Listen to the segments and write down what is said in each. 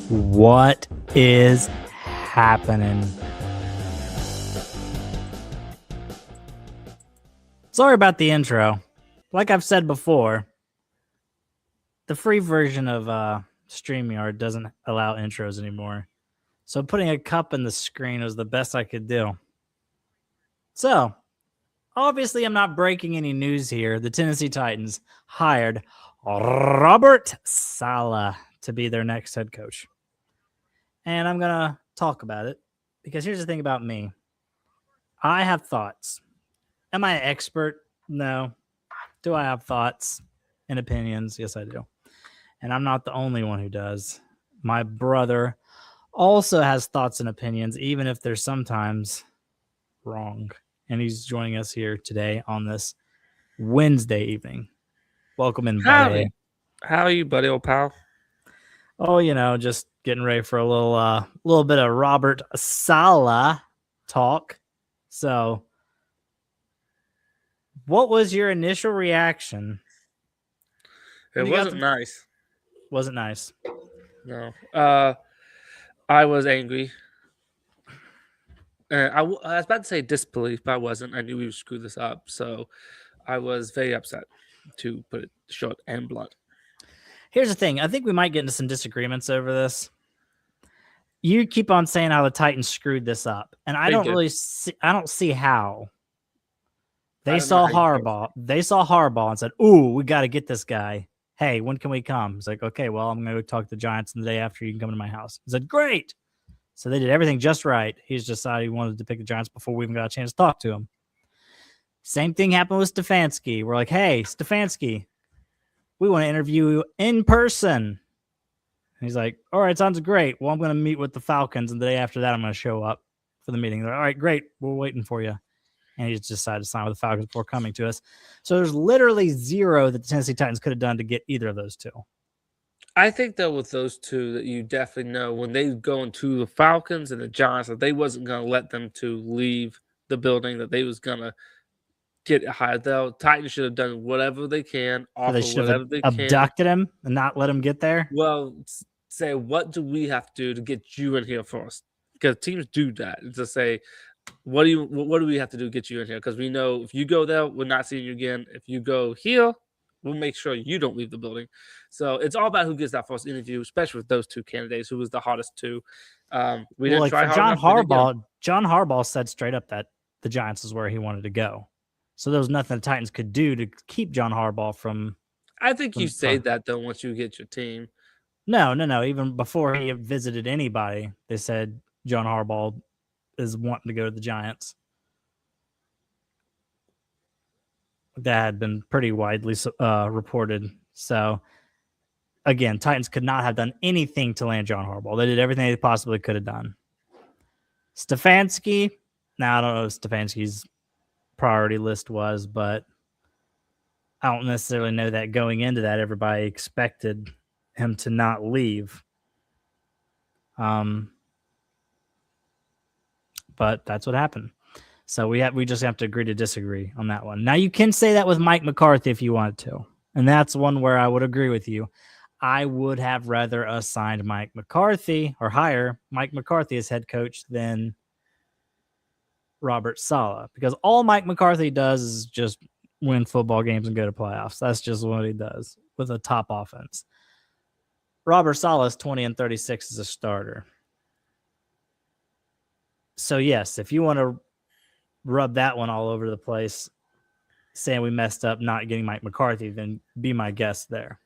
What is happening? Sorry about the intro. Like I've said before, the free version of StreamYard doesn't allow intros anymore. So putting a cup in the screen was the best I could do. So, obviously, I'm not breaking any news here. The Tennessee Titans hired Robert Saleh to be their next head coach. And I'm going to talk about it because here's the thing about me. I have thoughts. Am I an expert? No. Do I have thoughts and opinions? Yes, I do. And I'm not the only one who does. My brother also has thoughts and opinions, even if they're sometimes wrong. And he's joining us here today on this Wednesday evening. Welcome in, buddy. How are you, buddy, old pal? Oh, just getting ready for a little bit of Robert Saleh talk. So, what was your initial reaction? It wasn't nice. Wasn't nice. No. I was angry. I was about to say disbelief, but I wasn't. I knew we would screw this up. So I was very upset, to put it short and blunt. Here's the thing. I think we might get into some disagreements over this. You keep on saying how the Titans screwed this up, and I don't see how. They saw Harbaugh and said, "Ooh, we got to get this guy. Hey, when can we come?" He's like, "Okay, well, I'm going to go talk to the Giants the day after. You can come to my house." He said, "Great." So they did everything just right. He's decided he wanted to pick the Giants before we even got a chance to talk to him. Same thing happened with Stefanski. We're like, "Hey, Stefanski, we want to interview you in person." And he's like, "All right, sounds great. Well, I'm going to meet with the Falcons, and the day after that, I'm going to show up for the meeting." They're like, "All right, great. We're waiting for you." And he just decided to sign with the Falcons before coming to us. So there's literally zero that the Tennessee Titans could have done to get either of those two. I think, though, with those two, that you definitely know when they go into the Falcons and the Giants, that they wasn't going to let them to leave the building, that they was going to get hired. The Titans should have done whatever they can, offer whatever they can. Abducted him and not let him get there? Well, say, what do we have to do to get you in here first? Because teams do that. It's to say, what do we have to do to get you in here? Because we know if you go there, we're not seeing you again. If you go here, we'll make sure you don't leave the building. So it's all about who gets that first interview, especially with those two candidates, who was the hottest two. We didn't try hard enough. John Harbaugh said straight up that the Giants is where he wanted to go. So there was nothing the Titans could do to keep John Harbaugh from. I think you say that, though, once you get your team. No. Even before he visited anybody, they said John Harbaugh is wanting to go to the Giants. That had been pretty widely reported. So, again, Titans could not have done anything to land John Harbaugh. They did everything they possibly could have done. Stefanski, now I don't know what Stefanski's priority list was, but I don't necessarily know that going into that everybody expected him to not leave. But that's what happened. So we just have to agree to disagree on that one. Now, you can say that with Mike McCarthy if you wanted to, and that's one where I would agree with you. I would have rather assigned Mike McCarthy or hire Mike McCarthy as head coach than Robert Saleh, because all Mike McCarthy does is just win football games and go to playoffs. That's just what he does with a top offense. Robert Saleh is 20-36 as a starter. So, yes, if you want to rub that one all over the place, saying we messed up not getting Mike McCarthy, then be my guest there.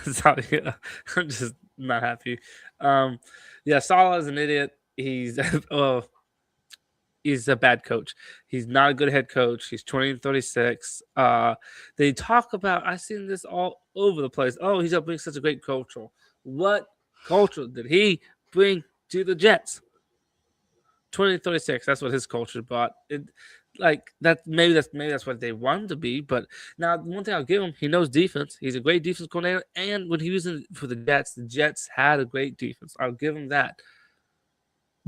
Sorry, I'm just not happy. Yeah, Saleh is an idiot. He's he's a bad coach. He's not a good head coach. He's 20-36. They talk about, I've seen this all over the place. Oh, he's bring such a great culture. What culture did he bring to the Jets? 20-36. That's what his culture brought. Maybe that's what they want him to be. But now, one thing I'll give him, he knows defense. He's a great defense coordinator. And when he was for the Jets had a great defense. I'll give him that.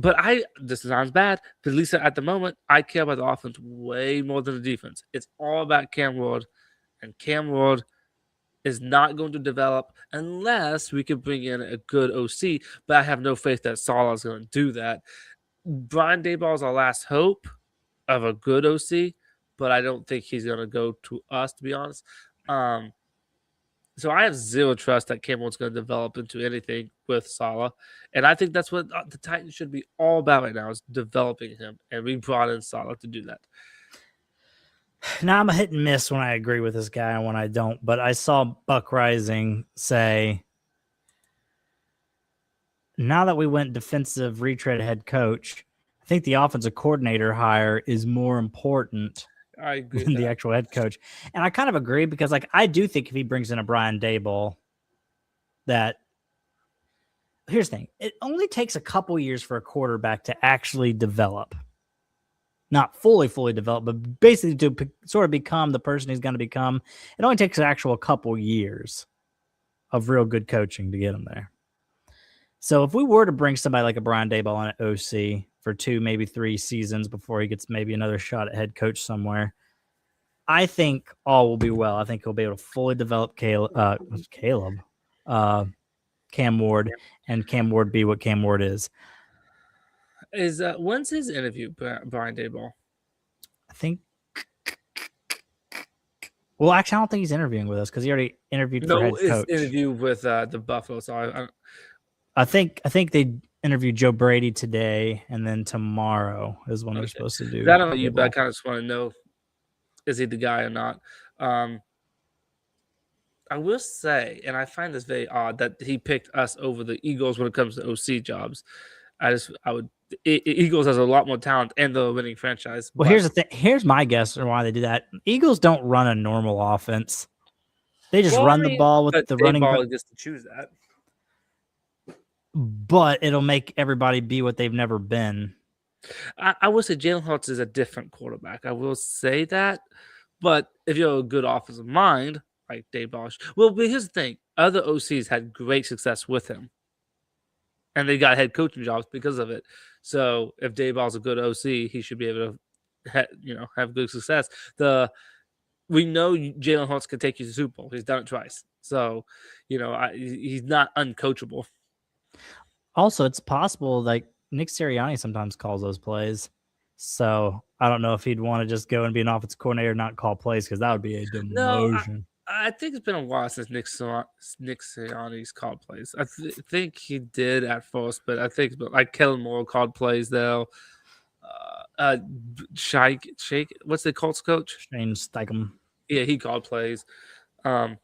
But this sounds bad, but at least at the moment, I care about the offense way more than the defense. It's all about Cam Ward, and Cam Ward is not going to develop unless we can bring in a good OC. But I have no faith that Saleh is going to do that. Brian Daboll is our last hope of a good OC, but I don't think he's going to go to us, to be honest. So I have zero trust that Cam Ward's going to develop into anything with Saleh. And I think that's what the Titans should be all about right now, is developing him. And we brought in Saleh to do that. Now, I'm a hit and miss when I agree with this guy and when I don't. But I saw Buck Rising say, now that we went defensive retread head coach, I think the offensive coordinator hire is more important I agree than the actual head coach. And I kind of agree because, like, I do think if he brings in a Brian Daboll, that here's the thing. It only takes a couple years for a quarterback to actually develop. Not fully develop, but basically to sort of become the person he's going to become. It only takes an actual couple years of real good coaching to get him there. So if we were to bring somebody like a Brian Daboll on an OC for 2, maybe 3 seasons before he gets maybe another shot at head coach somewhere, I think all will be well. I think he'll be able to fully develop Cam Ward, and Cam Ward be what Cam Ward is. When's his interview, Brian Daboll? I think. Well, actually, I don't think he's interviewing with us because he already interviewed for head coach. No, interview with the Buffalo. So I think they interviewed Joe Brady today, and then tomorrow is when they're supposed to do. I don't know you, but I kind of just want to know, is he the guy or not? I will say, and I find this very odd, that he picked us over the Eagles when it comes to OC jobs. Eagles has a lot more talent and the winning franchise. Well, here's the thing. Here's my guess on why they do that. Eagles don't run a normal offense. They just run the ball with the running ball gets to choose that. But it'll make everybody be what they've never been. I will say Jalen Hurts is a different quarterback. I will say that. But if you have a good offensive mind, like Daboll, well, but here's the thing. Other OCs had great success with him. And they got head coaching jobs because of it. So if Daboll's a good OC, he should be able to have good success. We know Jalen Hurts can take you to the Super Bowl. He's done it twice. So, he's not uncoachable. Also, it's possible like Nick Sirianni sometimes calls those plays. So I don't know if he'd want to just go and be an offensive coordinator and not call plays, because that would be a demotion. No, I think it's been a while since Nick Sirianni's called plays. I think he did at first, but I think like Kellen Moore called plays though. Shake, what's the Colts coach? Shane Steichen. Yeah, he called plays. What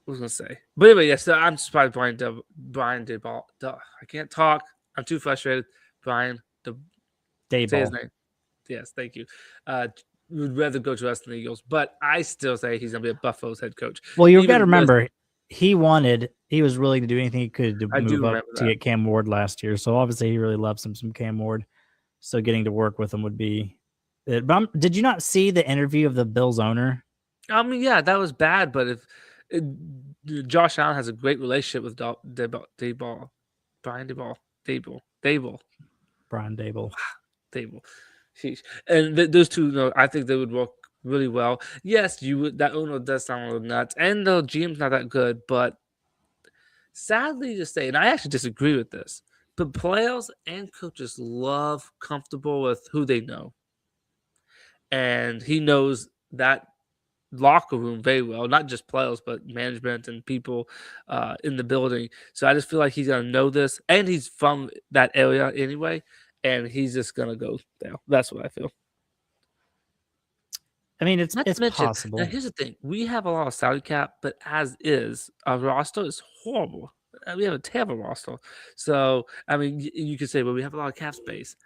was I gonna say? But anyway, yes, I'm surprised Brian Daboll. I can't talk. I'm too frustrated. Brian Daboll. Say his name. Yes, thank you. Would rather go to us than the Eagles, but I still say he's gonna be a Buffalo's head coach. Well, you've got to remember, he was willing to do anything he could to move up to get Cam Ward last year. So obviously he really loves him some Cam Ward. So getting to work with him would be it. But did you not see the interview of the Bills owner? I mean, yeah, that was bad, but Josh Allen has a great relationship with Brian Daboll. Sheesh. And those two, I think they would work really well. Yes, that owner does sound a little nuts, and the GM's not that good. But sadly to say, and I actually disagree with this, but players and coaches love comfortable with who they know, and he knows that locker room very well, not just players, but management and people in the building. So I just feel like he's going to know this, and he's from that area anyway, and he's just going to go there. That's what I feel. I mean, it's possible. Now, here's the thing. We have a lot of salary cap, but as is, our roster is horrible. We have a terrible roster. So, I mean, you could say, well, we have a lot of cap space.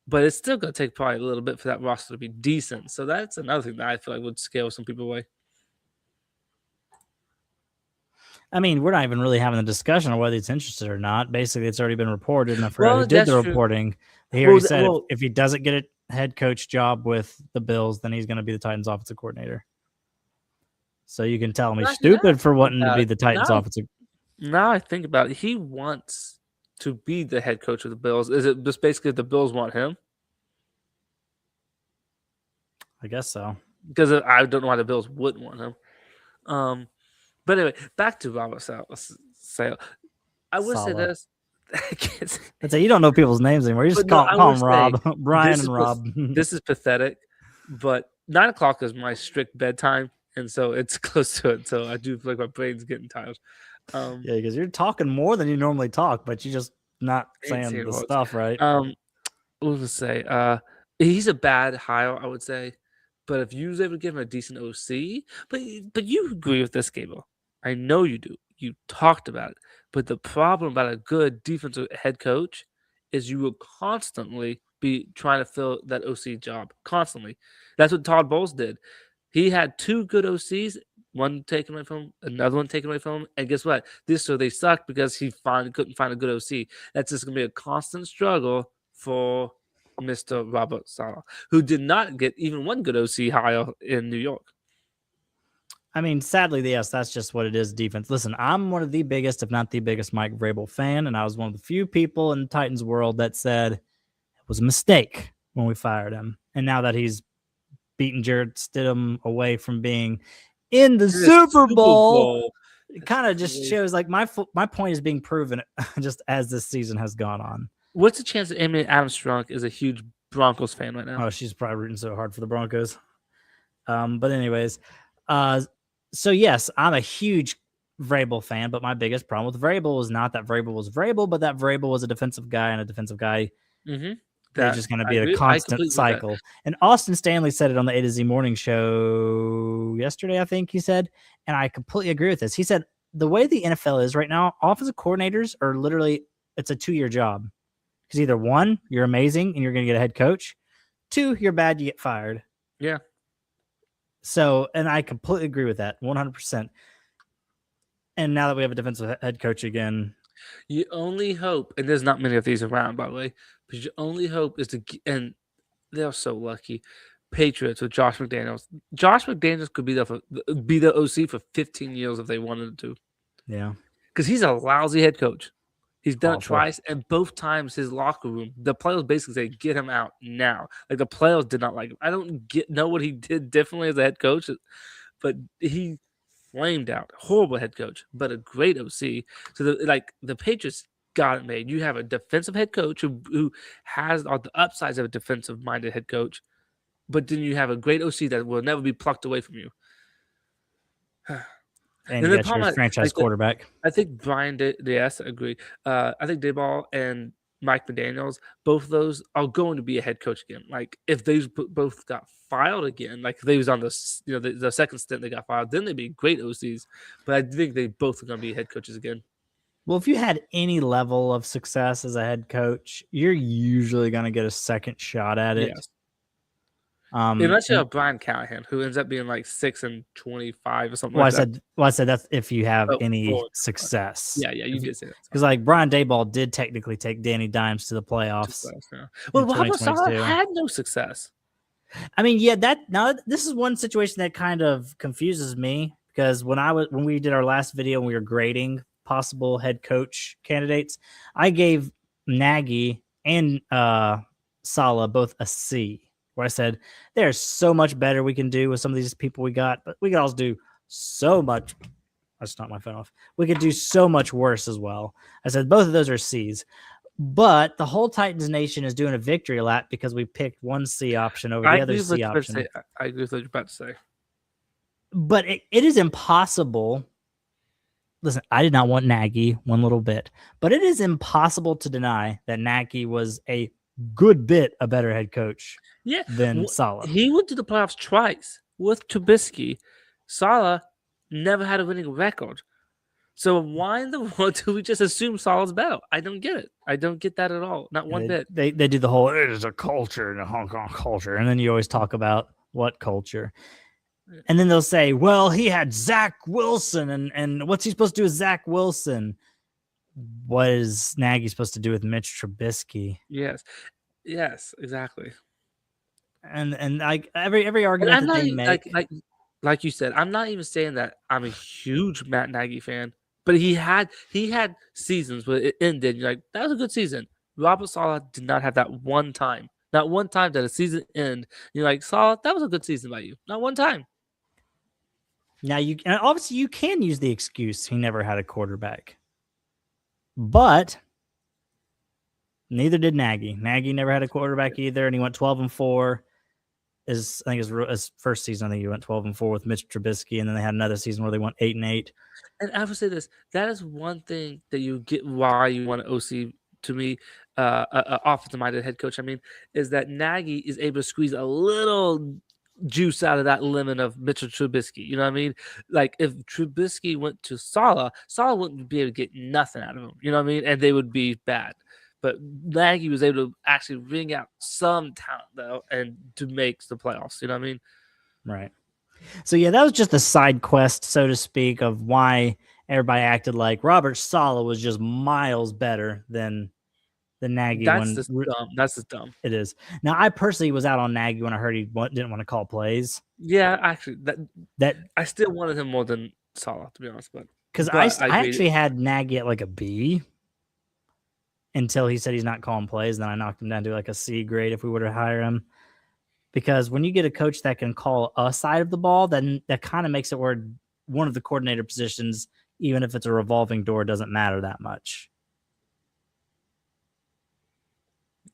But it's still going to take probably a little bit for that roster to be decent. So that's another thing that I feel like would scare some people away. I mean, we're not even really having a discussion on whether he's interested or not. Basically, it's already been reported, and I forgot who did the reporting. He already said if he doesn't get a head coach job with the Bills, then he's going to be the Titans offensive coordinator. So you can tell him he's stupid for wanting to be the Titans offensive. Now I think about it, he wants to be the head coach of the Bills. Is it just basically the Bills want him? I guess so. Because I don't know why the Bills wouldn't want him. But anyway, back to Robert Saleh. I would say Saleh. this. I can't say, I'd say you don't know people's names anymore. You just but no, I call would them say Rob, Brian this and is Rob. this is pathetic. But 9 o'clock is my strict bedtime, and so it's close to it. So I do feel like my brain's getting tired. Yeah, because you're talking more than you normally talk, but you just not saying the stuff right. What was I say? He's a bad hire, I would say. But if you was able to give him a decent OC, but you agree with this, Gable. I know you do. You talked about it. But the problem about a good defensive head coach is you will constantly be trying to fill that OC job. Constantly. That's what Todd Bowles did. He had 2 good OCs, one taken away from him, another one taken away from him. And guess what? This year they sucked because he couldn't find a good OC. That's just gonna be a constant struggle for Mr. Robert Saleh, who did not get even one good OC hire in New York. I mean, sadly, yes, that's just what it is. Defense. Listen, I'm one of the biggest, if not the biggest, Mike Vrabel fan, and I was one of the few people in the Titans world that said it was a mistake when we fired him. And now that he's beaten Jared Stidham away from being in the Super Bowl, it kind of just shows like my point is being proven just as this season has gone on. What's the chance that Amy Adams Strunk is a huge Broncos fan right now? Oh, she's probably rooting so hard for the Broncos. But anyways, so yes, I'm a huge Vrabel fan, but my biggest problem with Vrabel was not that Vrabel was Vrabel, but that Vrabel was a defensive guy, and a defensive guy they're just going to be a constant cycle. And Austin Stanley said it on the A to Z morning show yesterday, I think he said, and I completely agree with this. He said the way the NFL is right now, offensive coordinators are literally, it's a 2-year job. Because either 1, you're amazing and you're going to get a head coach. 2, you're bad, you get fired. Yeah. So, and I completely agree with that, 100%. And now that we have a defensive head coach again, you only hope, and there's not many of these around, by the way, but your only hope is to, and they're so lucky, Patriots with Josh McDaniels. Josh McDaniels could be the OC for 15 years if they wanted to. Yeah. Because he's a lousy head coach. He's done it twice, and both times his locker room, the players basically say, "Get him out now." Like the players did not like him. I don't know what he did differently as a head coach, but he flamed out. Horrible head coach, but a great OC. So the Patriots got it made. You have a defensive head coach who has all the upsides of a defensive-minded head coach, but then you have a great OC that will never be plucked away from you. And you got your franchise quarterback. I think Brian yes, I agree. I think Dayball and Mike McDaniels, both of those are going to be a head coach again. Like if they both got fired again, like if they was on the second stint they got fired, then they'd be great OCs. But I think they both are going to be head coaches again. Well, if you had any level of success as a head coach, you're usually going to get a second shot at it. Yes. Unless you have Brian Callahan, who ends up being like 6-25 or something like that. I said that's if you have any success. Yeah, you did say that. Because like Brian Daboll did technically take Danny Dimes to the playoffs. Well, Robert Saleh had no success. I mean, this is one situation that kind of confuses me because when we did our last video and we were grading possible head coach candidates, I gave Nagy and Saleh both a C. Where I said, there's so much better we can do with some of these people we got, but we can also do so much. That's not my phone off. We could do so much worse as well. I said, both of those are C's. But the whole Titans Nation is doing a victory lap because we picked one C option over the other C option. I agree with what you're about to say. But it is impossible. Listen, I did not want Nagy one little bit, but it is impossible to deny that Nagy was a good bit a better head coach than Saleh. He went to the playoffs twice with Trubisky. Saleh never had a winning record. So why in the world do we just assume Saleh's better? I don't get it. I don't get that at all. Not one bit. They do the whole, it is a culture and a Hong Kong culture. And then you always talk about what culture. And then they'll say, well, he had Zach Wilson. And what's he supposed to do with Zach Wilson? What is Nagy supposed to do with Mitch Trubisky? Yes, exactly. And like every argument that they make, like you said, I'm not even saying that I'm a huge Matt Nagy fan, But he had seasons where it ended. You're like, that was a good season. Robert Saleh did not have that one time. Not one time did a season end. You're like, Saleh, that was a good season by you. Not one time. Now and obviously you can use the excuse he never had a quarterback, but neither did Nagy. Nagy never had a quarterback either, and he went 12-4. I think his first season, I think he went 12-4 with Mitch Trubisky, and then they had another season where they went 8-8. And I would say this: that is one thing that you get why you want an OC. To me, offensive-minded head coach. I mean, is that Nagy is able to squeeze a little juice out of that lemon of Mitchell Trubisky. You know what I mean? Like if Trubisky went to Saleh, Saleh wouldn't be able to get nothing out of him. You know what I mean? And they would be bad. But Nagy was able to actually wring out some talent though, and to make the playoffs. You know what I mean? Right. So yeah, that was just a side quest, so to speak, of why everybody acted like Robert Saleh was just miles better than the Nagy That's one. just dumb. That's just dumb. It is. Now, I personally was out on Nagy when I heard he didn't want to call plays. Yeah, actually, That I still wanted him more than Saleh, to be honest. But because I actually had Nagy at like a B until he said he's not calling plays. Then I knocked him down to like a C grade if we were to hire him. Because when you get a coach that can call a side of the ball, then that kind of makes it where one of the coordinator positions, even if it's a revolving door, doesn't matter that much.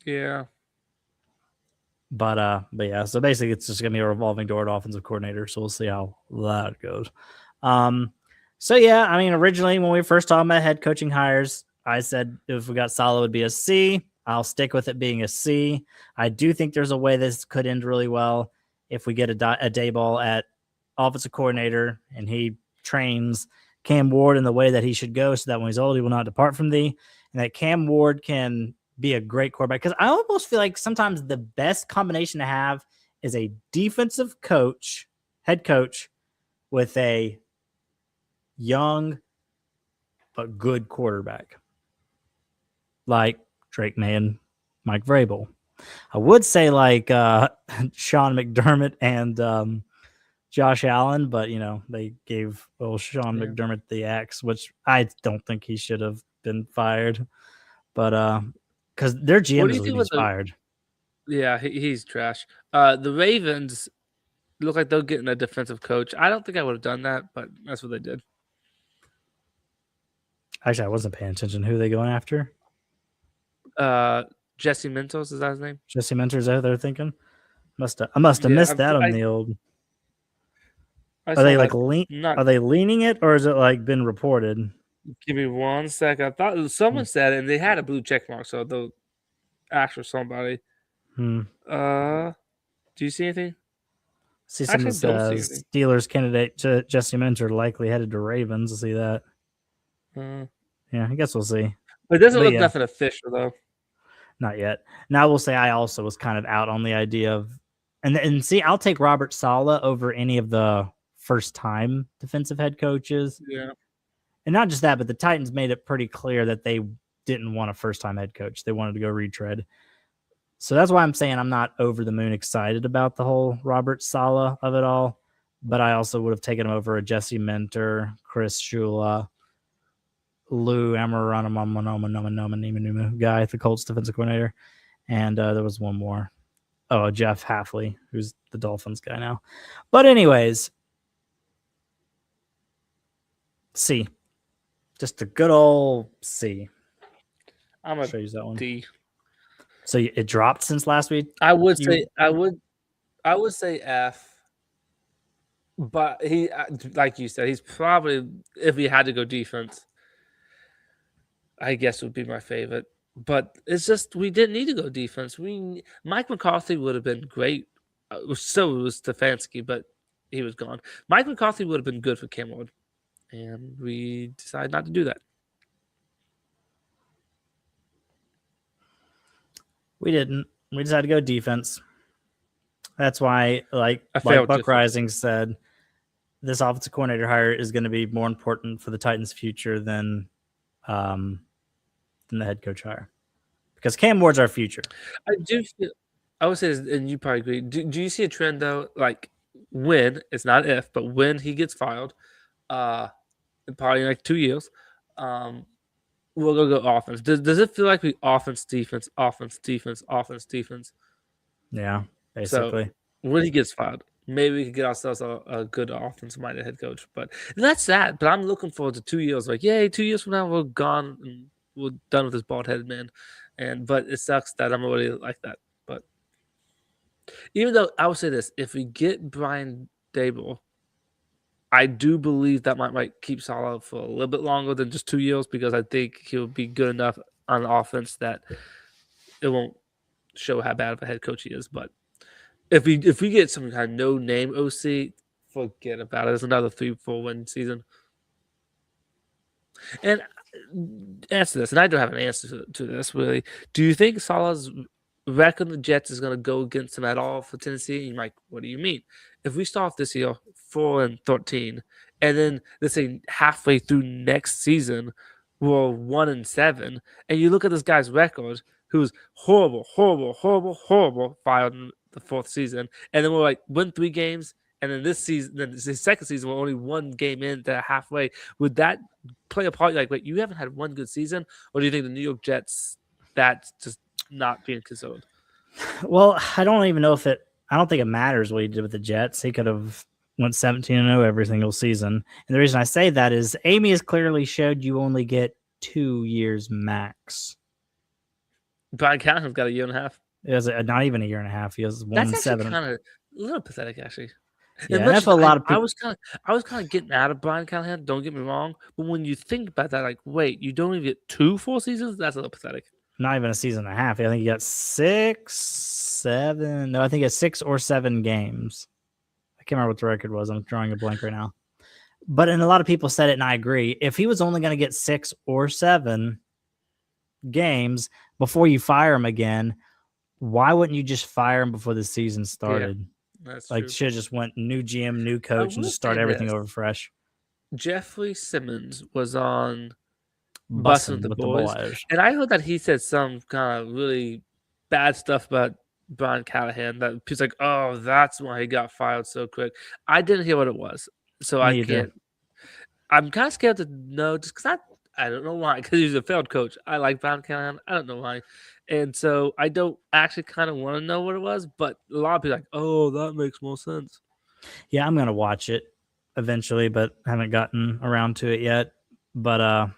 yeah. But yeah, so basically it's just gonna be a revolving door at offensive coordinator. So we'll see how that goes. So yeah, I mean, originally when we first talked about head coaching hires, I said if we got Saleh, it would be a C. I'll stick with it being a C. I do think there's a way this could end really well if we get a Daboll at offensive coordinator and he trains Cam Ward in the way that he should go, so that when he's old, he will not depart from thee, and that Cam Ward can be a great quarterback. Because I almost feel like sometimes the best combination to have is a defensive coach, head coach, with a young but good quarterback like Drake May and Mike Vrabel. I would say like Sean McDermott and Josh Allen, but they gave Sean McDermott the axe, which I don't think he should have been fired. But because their GM is fired. Yeah, he's trash. The Ravens look like they're getting a defensive coach. I don't think I would have done that, but that's what they did. Actually, I wasn't paying attention. Who are they going after? Jesse Mentos, is that his name? Jesse Mentos, out there thinking. I must have missed that on the old. Are they like Are they leaning it, or is it like been reported? Give me 1 second. I thought someone said it, and they had a blue check mark, so they'll ask for somebody. Do you see anything? See someone says Steelers candidate Jesse Minter likely headed to Ravens. I see that. Yeah, I guess we'll see. But it doesn't look nothing official though. Not yet. Now we'll say I also was kind of out on the idea of, and see, I'll take Robert Saleh over any of the first-time defensive head coaches. Yeah. And not just that, but the Titans made it pretty clear that they didn't want a first-time head coach. They wanted to go retread. So that's why I'm saying I'm not over the moon excited about the whole Robert Saleh of it all. But I also would have taken him over a Jesse Minter, Chris Shula, Lou Anarumo guy, the Colts defensive coordinator. And there was one more. Oh, Jeff Hafley, who's the Dolphins guy now. But anyways, C. Just a good old C. I'm a show you that one. D. So it dropped since last week? I would say F. But he, like you said, he's probably, if he had to go defense, I guess would be my favorite. But it's just we didn't need to go defense. Mike McCarthy would have been great. So was Stefanski, but he was gone. Mike McCarthy would have been good for Cam Ward, and we decided not to do that. We didn't. We decided to go defense. That's why, like Buck Rising said, this offensive coordinator hire is going to be more important for the Titans' future than the head coach hire, because Cam Ward's our future. I would say, and you probably agree. Do you see a trend though? Like when, it's not if, but when he gets filed, probably in like 2 years. We're gonna go offense. Does it feel like we offense, defense, offense, defense, offense, defense? Yeah, So basically. when he gets fired, maybe we can get ourselves a good offense-minded head coach. But that's that. But I'm looking forward to 2 years. Like, yay, 2 years from now we're gone and we're done with this bald-headed man. But it sucks that I'm already like that. But even though I would say this, if we get Brian Dable, I do believe that might keep Saleh for a little bit longer than just 2 years because I think he'll be good enough on offense that it won't show how bad of a head coach he is. But if we get some kind of no name OC, forget about it. It's another 3-4 win season. And answer this, and I don't have an answer to this really. Do you think Salah's record the Jets is going to go against him at all for Tennessee? And you're like, what do you mean? If we start off this year 4-13, and then let's say halfway through next season we're 1-7, and you look at this guy's record, who's horrible, fired in the fourth season, and then we're like win 3 games, and then this season, then the second season, we're only 1 game into halfway. Would that play a part? Like, wait, you haven't had one good season, or do you think the New York Jets that's just not being considered? Well, I don't even know if it. I don't think it matters what he did with the Jets. He could have went 17-0 every single season. And the reason I say that is Amy has clearly showed you only get 2 years max. Brian Callahan's got a year and a half. It was not even a year and a half. He was 1-7. That's actually kind of a little pathetic, actually. Yeah, that's a lot of people. I was kind of getting out of Brian Callahan. Don't get me wrong, but when you think about that, like, wait, you don't even get 2 full seasons? That's a little pathetic. Not even a season and a half. I think he got 6, 7. No, I think it's 6 or 7 games. I can't remember what the record was. I'm drawing a blank right now. But and a lot of people said it, and I agree. If he was only going to get 6 or 7 games before you fire him again, why wouldn't you just fire him before the season started? Yeah, that's like, true. should have just went new GM, new coach, and just start everything over fresh. Jeffrey Simmons was on Bussin' with the Boys, and I heard that he said some kind of really bad stuff about Brian Callahan. That he's like, "Oh, that's why he got fired so quick." I didn't hear what it was, so I can't. I'm kind of scared to know, just because I don't know why. Because he's a failed coach. I like Brian Callahan. I don't know why, and so I don't actually kind of want to know what it was. But a lot of people are like, "Oh, that makes more sense." Yeah, I'm gonna watch it eventually, but haven't gotten around to it yet. But I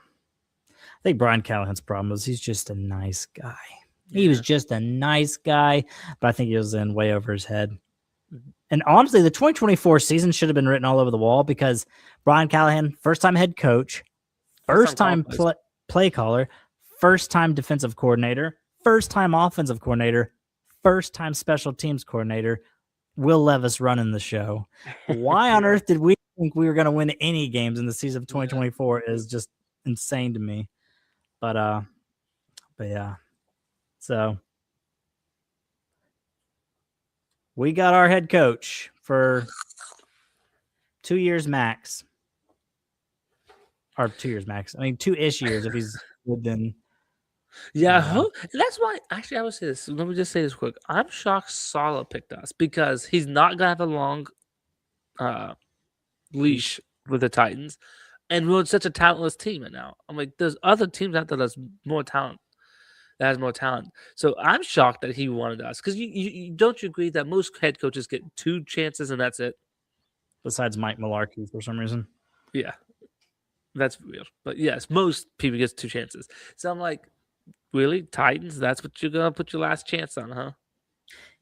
think Brian Callahan's problem was he's just a nice guy. Yeah. He was just a nice guy, but I think he was in way over his head. And honestly, the 2024 season should have been written all over the wall because Brian Callahan, first-time head coach, first-time play caller, first-time defensive coordinator, first-time offensive coordinator, first-time special teams coordinator, Will Levis running the show. Why on earth did we think we were going to win any games in the season of 2024 is just insane to me. But yeah. So we got our head coach for 2 years max. Or 2 years max. I mean, 2-ish years if he's good then. Yeah, that's why. Actually, I would say this. Let me just say this quick. I'm shocked Saleh picked us because he's not gonna have a long leash with the Titans, and we're such a talentless team right now. I'm like, there's other teams out there that's more talent. That has more talent. So I'm shocked that he wanted us because you don't you agree that most head coaches get 2 chances and that's it. Besides Mike Mularkey for some reason. Yeah, that's weird. But yes, most people get 2 chances. So I'm like, really, Titans? That's what you're gonna put your last chance on, huh?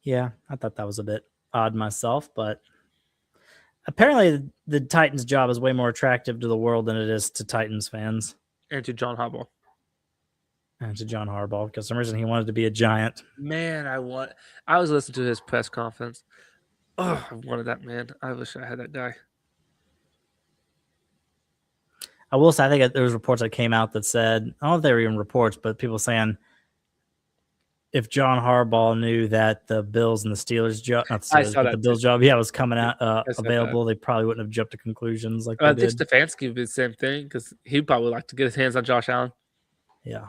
Yeah, I thought that was a bit odd myself, but apparently the Titans' job is way more attractive to the world than it is to Titans fans and to John Harbaugh. And to John Harbaugh, because for some reason he wanted to be a Giant. Man, I was listening to his press conference. Oh, I wanted that man. I wish I had that guy. I will say, I think there was reports that came out that said, I don't know if they were even reports, but people saying if John Harbaugh knew that the Bills and the Steelers job, not the Steelers, but the Bills job, was coming out available, they probably wouldn't have jumped to conclusions like they did. Stefanski would be the same thing because he'd probably like to get his hands on Josh Allen. Yeah.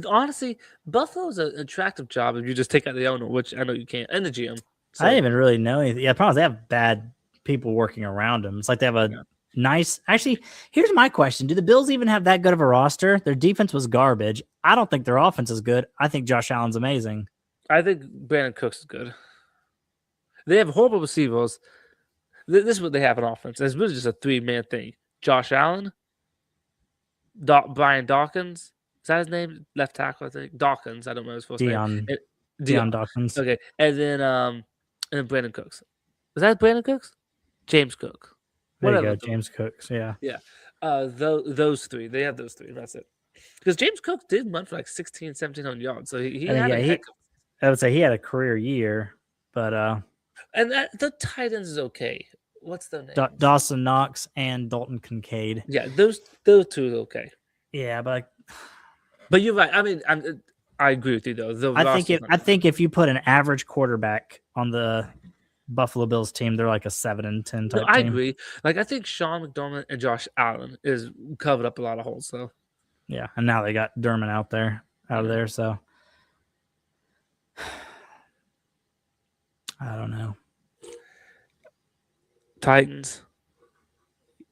Honestly, Buffalo's an attractive job if you just take out the owner, which I know you can't, and the GM. So. I didn't even really know anything. Yeah, the problem is they have bad people working around them. It's like they have nice. Actually, here's my question: do the Bills even have that good of a roster? Their defense was garbage. I don't think their offense is good. I think Josh Allen's amazing. I think Brandon Cooks is good. They have horrible receivers. This is what they have on offense. It's really just a 3-man thing. Josh Allen, Brian Dawkins. Is that his name? Left tackle, I think. Dawkins. I don't know his first name. Deion Dawkins. Okay, and then Brandon Cooks. Is that Brandon Cooks? James Cook. There you go, James Cooks. Yeah. Yeah. Those three. They have those three. That's it. Because James Cook did run for like 1,700 yards. So he had a heck of. I would say he had a career year, but and the tight ends is okay. What's their name? Dawson Knox and Dalton Kincaid. Yeah, those two are okay. Yeah, but you're right. I mean, I agree with you though. I think if you put an average quarterback on the Buffalo Bills team, they're like a 7-10 type team. I agree. Like I think Sean McDermott and Josh Allen is covered up a lot of holes. So yeah, and now they got Dermott out of there. So I don't know. Titans,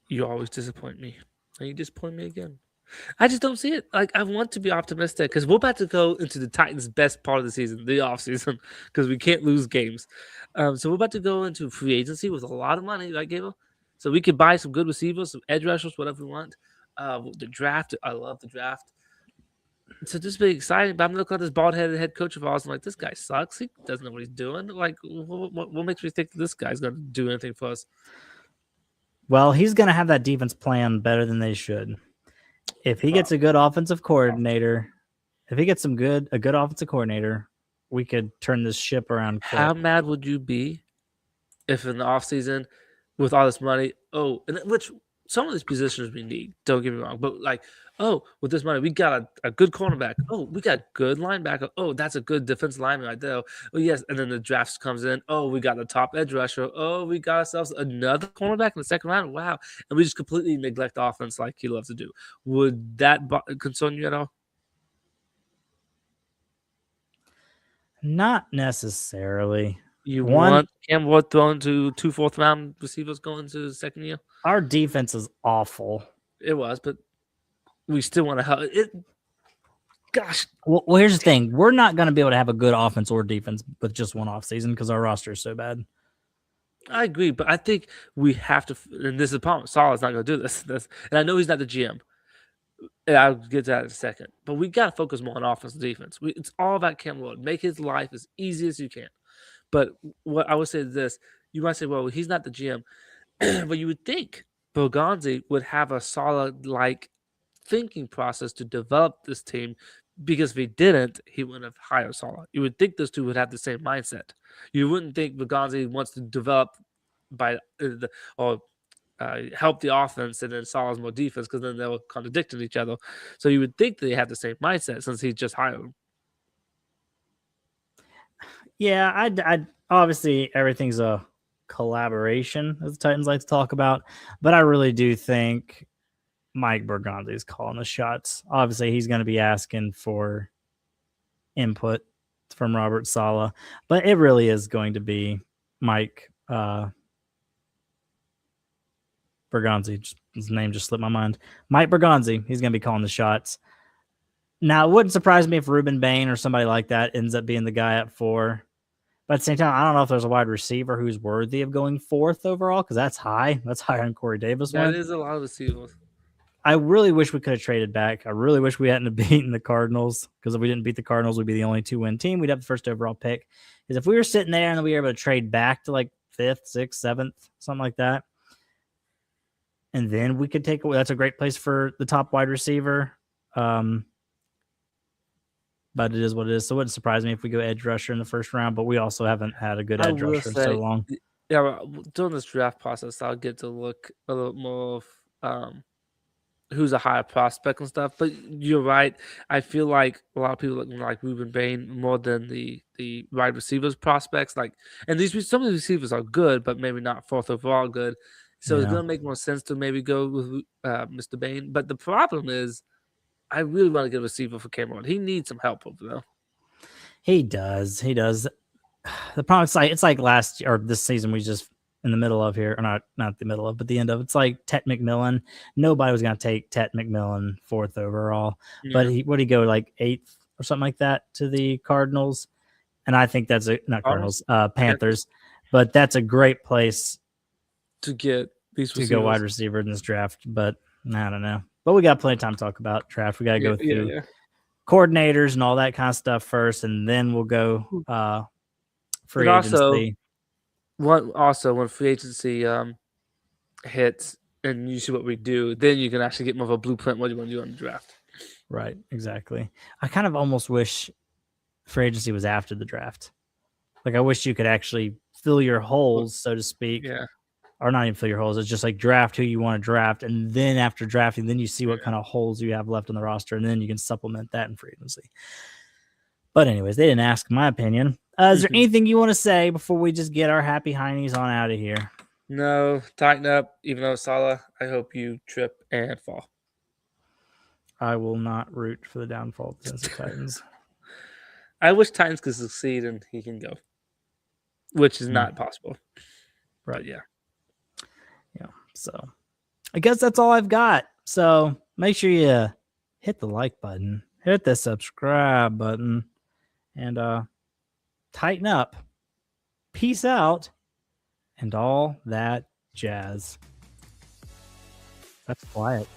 you always disappoint me, and you disappoint me again. I just don't see it. Like I want to be optimistic because we're about to go into the Titans' best part of the season, the offseason, because we can't lose games. So we're about to go into free agency with a lot of money, right, Gable? So we could buy some good receivers, some edge rushers, whatever we want. The draft, I love the draft. So this will be exciting. But I'm looking at this bald-headed head coach of ours. I'm like, this guy sucks. He doesn't know what he's doing. Like, what makes me think that this guy's going to do anything for us? Well, he's going to have that defense plan better than they should. If he gets a good offensive coordinator, if he gets a good offensive coordinator, we could turn this ship around quick. How mad would you be if in the offseason with all this money, and which some of these positions we need, don't get me wrong, but like, with this money, we got a good cornerback. Oh, we got good linebacker. Oh, that's a good defensive lineman right there. Oh, yes. And then the draft comes in. Oh, we got the top edge rusher. Oh, we got ourselves another cornerback in the second round. Wow. And we just completely neglect offense like he loves to do. Would that concern you at all? Not necessarily. You want Cam Ward thrown to 2 fourth-round receivers going into the second year? Our defense is awful. It was, but we still want to help it. Gosh. Well, here's the thing. We're not going to be able to have a good offense or defense with just one offseason because our roster is so bad. I agree, but I think we have to, and this is the problem. Saleh's not going to do this. And I know he's not the GM. And I'll get to that in a second. But we got to focus more on offense and defense. It's all about Cam Ward. Make his life as easy as you can. But what I would say is this. You might say, well, he's not the GM. But you would think Bergonzi would have a solid, thinking process to develop this team, because if he didn't, he wouldn't have hired Saleh. You would think those two would have the same mindset. You wouldn't think Bergonzi wants to develop help the offense and then Saleh's more defense, because then they'll contradict each other. So you would think they have the same mindset since he just hired him. Yeah, I obviously everything's a collaboration, as the Titans like to talk about, but I really do think Mike Bergonzi is calling the shots. Obviously, he's going to be asking for input from Robert Saleh, but it really is going to be Mike Bergonzi. His name just slipped my mind. Mike Bergonzi. He's going to be calling the shots. Now, it wouldn't surprise me if Ruben Bain or somebody like that ends up being the guy at 4. But at the same time, I don't know if there's a wide receiver who's worthy of going 4th overall, because that's high. That's higher than Corey Davis. That is a lot of receivers. I really wish we could have traded back. I really wish we hadn't beaten the Cardinals, because if we didn't beat the Cardinals, we'd be the only 2-win team. We'd have the first overall pick. Because if we were sitting there and we were able to trade back to 5th, 6th, 7th, something like that, and then we could take away. That's a great place for the top wide receiver. But it is what it is. So it wouldn't surprise me if we go edge rusher in the first round, but we also haven't had a good edge rusher in so long. Yeah, during this draft process, I'll get to look a little more of who's a higher prospect and stuff. But you're right. I feel like a lot of people look like Ruben Bain more than the wide receivers prospects. And some of the receivers are good, but maybe not 4th overall good. So It's going to make more sense to maybe go with Mr. Bain. But the problem is, I really want to get a receiver for Cameron. He needs some help over there. He does. The problem is it's like last year or this season we just in the middle of here, or not the middle of, but the end of. It's like Tet McMillan. Nobody was going to take Tet McMillan 4th overall, but Yeah. would he go like 8th or something like that to the Cardinals? And I think that's not Cardinals, Panthers, but that's a great place to get these to go wide receiver in this draft. But I don't know. But we got plenty of time to talk about draft. We got to go through coordinators and all that kind of stuff first, and then we'll go free agency. Also, when free agency hits and you see what we do, then you can actually get more of a blueprint what you want to do on the draft. Right, exactly. I kind of almost wish free agency was after the draft. Like, I wish you could actually fill your holes, so to speak. Yeah. Or not even fill your holes. It's just like draft who you want to draft. And then after drafting, then you see what kind of holes you have left on the roster. And then you can supplement that in free agency. But anyways, they didn't ask my opinion. Is there anything you want to say before we just get our happy heinies on out of here? No, tighten up. Even though Saleh, I hope you trip and fall. I will not root for the downfall of the Tennessee Titans. I wish Titans could succeed and he can go, which is not possible. Right. But yeah. So I guess that's all I've got. So make sure you hit the like button, hit the subscribe button, and tighten up. Peace out, and all that jazz. That's quiet.